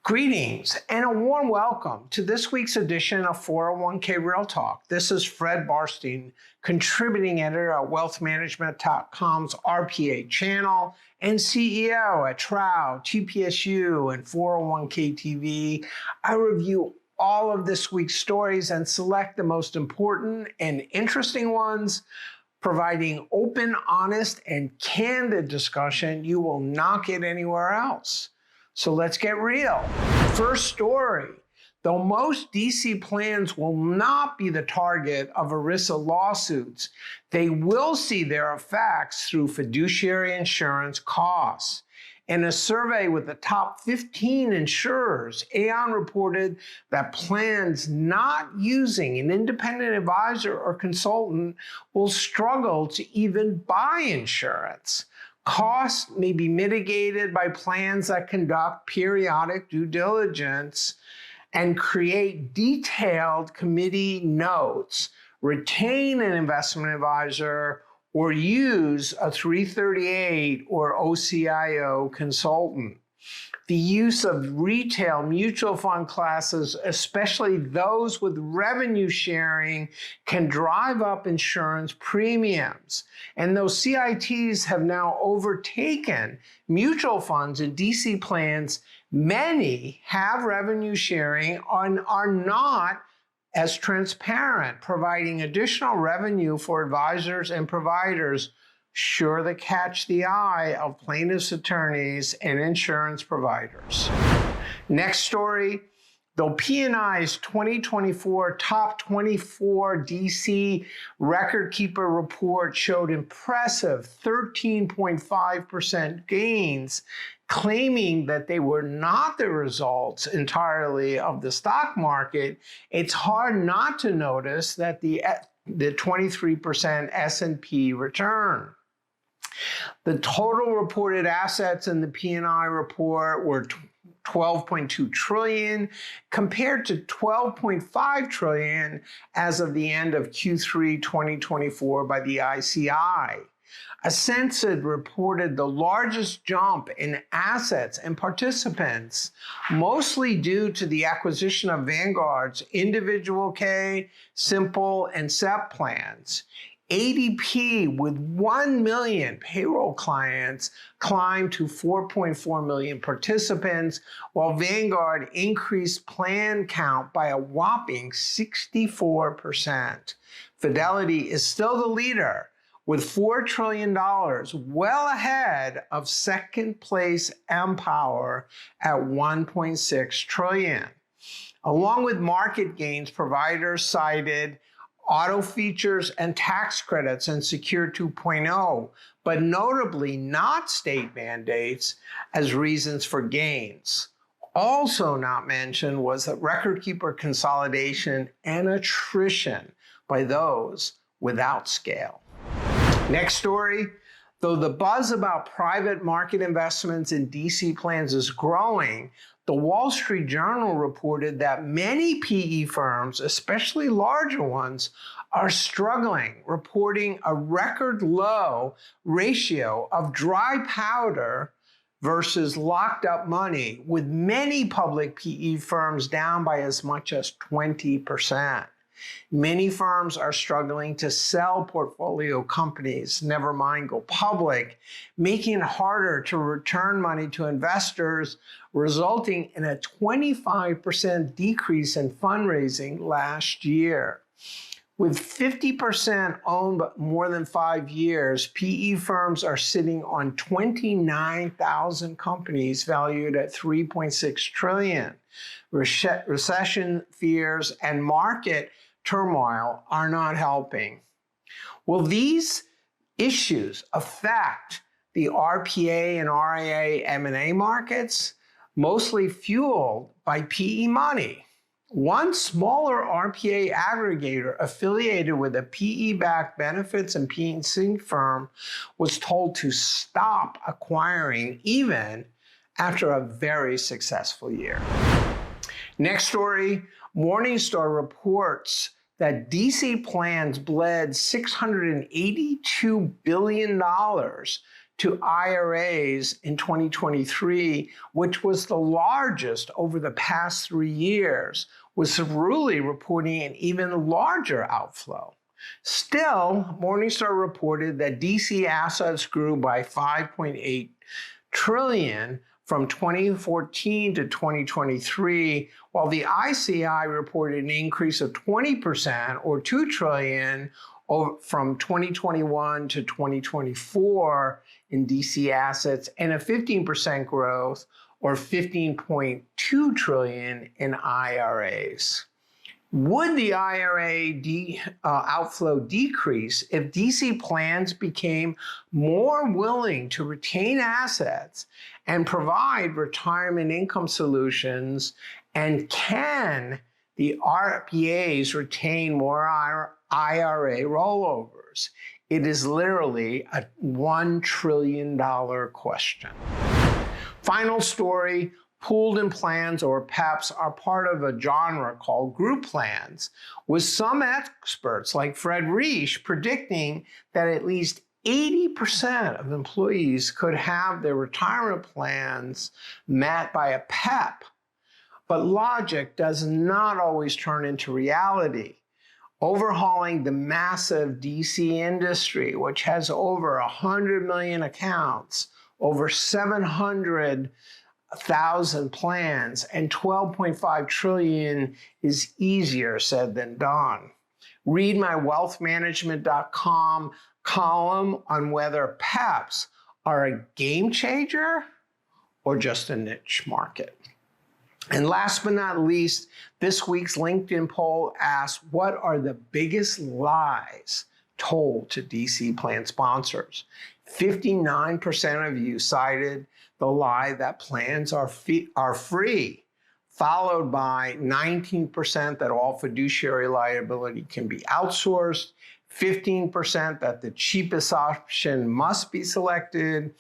Greetings and a warm welcome to this week's edition of 401k Real Talk. This is Fred Barstein, contributing editor at wealthmanagement.com's RPA channel and CEO at Trow, TPSU, and 401k TV. I review all of this week's stories and select the most important and interesting ones, providing open, honest, and candid discussion you will not get anywhere else. So let's get real. First story. Though most DC plans will not be the target of ERISA lawsuits, they will see their effects through fiduciary insurance costs. In a survey with the top 15 insurers, Aon reported that plans not using an independent advisor or consultant will struggle to even buy insurance. Costs may be mitigated by plans that conduct periodic due diligence and create detailed committee notes, retain an investment advisor, or use a 338 or OCIO consultant. The use of retail mutual fund classes, especially those with revenue sharing, can drive up insurance premiums. And those CITs have now overtaken mutual funds and DC plans, many have revenue sharing and are not as transparent, providing additional revenue for advisors and providers, sure to catch the eye of plaintiffs' attorneys and insurance providers. Next story. Though P&I's 2024 top 24 DC record keeper report showed impressive 13.5% gains, claiming that they were not the results entirely of the stock market, it's hard not to notice that the 23% S&P return. The total reported assets in the P&I report were 12.2 trillion compared to 12.5 trillion as of the end of Q3 2024 by the ICI. Ascensid reported the largest jump in assets and participants, mostly due to the acquisition of Vanguard's individual K, Simple, and SEP plans. ADP, with 1 million payroll clients, climbed to 4.4 million participants, while Vanguard increased plan count by a whopping 64%. Fidelity is still the leader, with $4 trillion, well ahead of second place Empower at $1.6 trillion. Along with market gains, providers cited auto features and tax credits in Secure 2.0, but notably not state mandates as reasons for gains. Also not mentioned was that record keeper consolidation and attrition by those without scale. Next story. Though the buzz about private market investments in DC plans is growing, the Wall Street Journal reported that many PE firms, especially larger ones, are struggling, reporting a record low ratio of dry powder versus locked up money, with many public PE firms down by as much as 20%. Many firms are struggling to sell portfolio companies, never mind go public, making it harder to return money to investors, resulting in a 25% decrease in fundraising last year. With 50% owned more than 5 years, PE firms are sitting on 29,000 companies valued at $3.6 trillion. Recession fears and market turmoil are not helping. Will these issues affect the RPA and RIA M&A markets, mostly fueled by PE money? One smaller RPA aggregator affiliated with a PE-backed benefits and P&C firm was told to stop acquiring even after a very successful year. Next story, Morningstar reports that DC plans bled $682 billion to IRAs in 2023, which was the largest over the past 3 years, with Cerulli reporting an even larger outflow. Still, Morningstar reported that DC assets grew by 5.8 trillion from 2014 to 2023, while the ICI reported an increase of 20% or 2 trillion from 2021 to 2024 in DC assets and a 15% growth or 15.2 trillion in IRAs. Would the IRA outflow decrease if DC plans became more willing to retain assets and provide retirement income solutions? And can the RPAs retain more IRA rollovers? It is literally a $1 trillion question. Final story. Pooled-in plans, or PEPs, are part of a genre called group plans, with some experts like Fred Barstein predicting that at least 80% of employees could have their retirement plans met by a PEP. But logic does not always turn into reality. Overhauling the massive DC industry, which has over 100 million accounts, over 700,000 plans, and 12.5 trillion is easier said than done. Read my wealthmanagement.com column on whether PEPs are a game changer or just a niche market. And last but not least, this week's LinkedIn poll asked, what are the biggest lies told to DC plan sponsors? 59% of you cited the lie that plans are free, followed by 19% that all fiduciary liability can be outsourced, 15% that the cheapest option must be selected,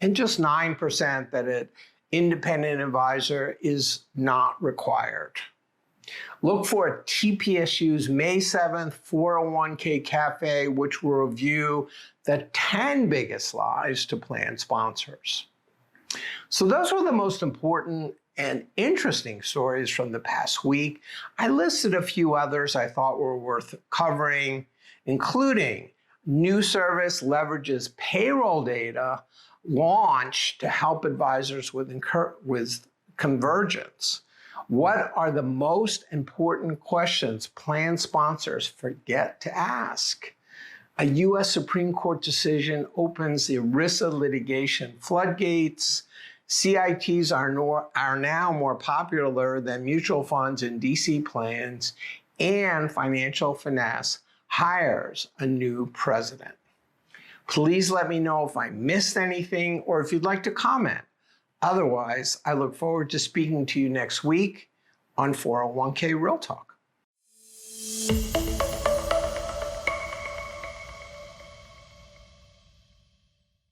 and just 9% that an independent advisor is not required. Look for TPSU's May 7th 401k Cafe, which will review the 10 biggest lies to plan sponsors. So those were the most important and interesting stories from the past week. I listed a few others I thought were worth covering, including new service leverages payroll data launch to help advisors with convergence. What are the most important questions plan sponsors forget to ask? A U.S. Supreme Court decision opens the ERISA litigation floodgates. CITs are now more popular than mutual funds and DC plans, and Financial Finesse hires a new president. Please let me know if I missed anything or if you'd like to comment. Otherwise, I look forward to speaking to you next week on 401k Real Talk.